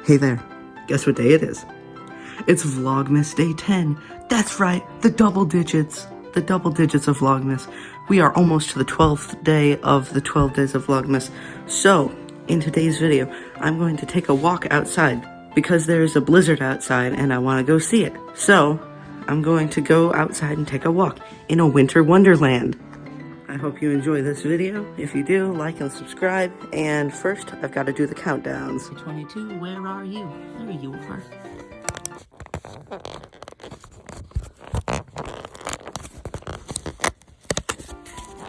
Hey there, guess what day it is? It's Vlogmas Day 10. That's right, the double digits of Vlogmas. We are almost to the 12th day of the 12 days of Vlogmas. So, in today's video, I'm going to take a walk outside because there's a blizzard outside and I want to go see it. So, I'm going to go outside and take a walk in a winter wonderland. I hope you enjoy this video. If you do, like and subscribe. And first, I've got to do the countdowns. 22, where are you? There you are.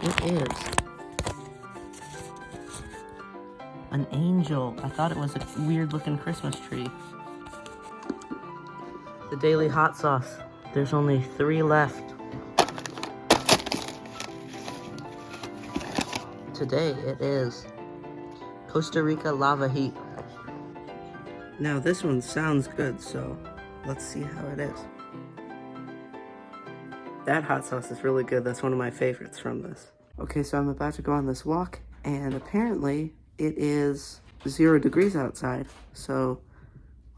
It is an angel. I thought it was a weird looking Christmas tree. The daily hot sauce. There's only 3 left. Today it is Costa Rica lava heat. Now this one sounds good, so let's see how it is. That hot sauce is really good. That's one of my favorites from this. Okay, so I'm about to go on this walk, and apparently it is 0 degrees outside. So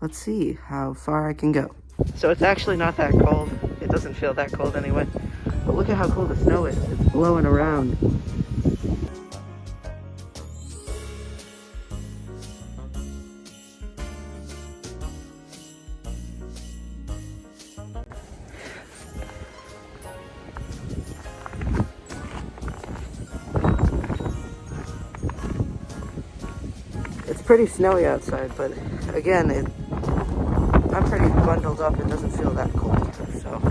let's see how far I can go. So it's actually not that cold. It doesn't feel that cold anyway. But look at how cold the snow is. It's blowing around. It's pretty snowy outside, but again, I'm pretty bundled up. It doesn't feel that cold, so.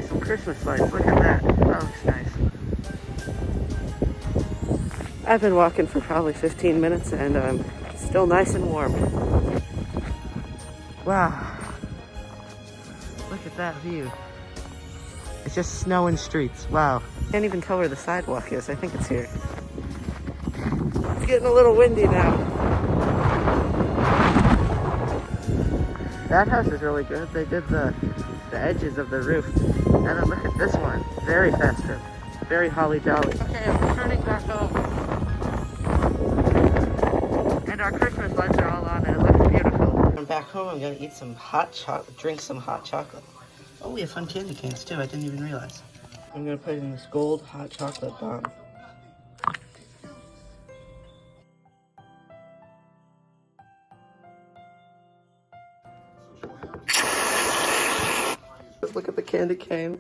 Some Christmas lights, look at that. That looks nice. I've been walking for probably 15 minutes and I'm still nice and warm. Wow. Look at that view. It's just snow and streets. Wow. Can't even tell where the sidewalk is. I think it's here. It's getting a little windy now. That house is really good. They did the edges of the roof. And then look at this one. Very festive. Very holly jolly. Okay, I'm returning back home. And our Christmas lights are all on and it looks beautiful. I'm back home. I'm gonna eat some hot chocolate, drink some hot chocolate. Oh, we have fun candy canes too. I didn't even realize. I'm gonna put it in this gold hot chocolate bomb. Look at the candy cane.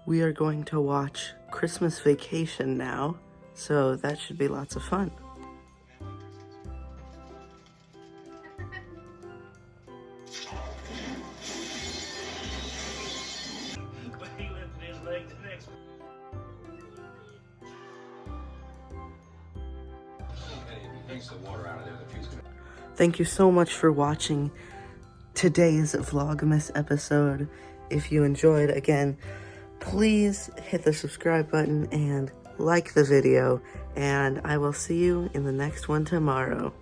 We are going to watch Christmas Vacation now, so that should be lots of fun. Thank you so much for watching today's Vlogmas episode. If you enjoyed, again, please hit the subscribe button and like the video, and I will see you in the next one tomorrow.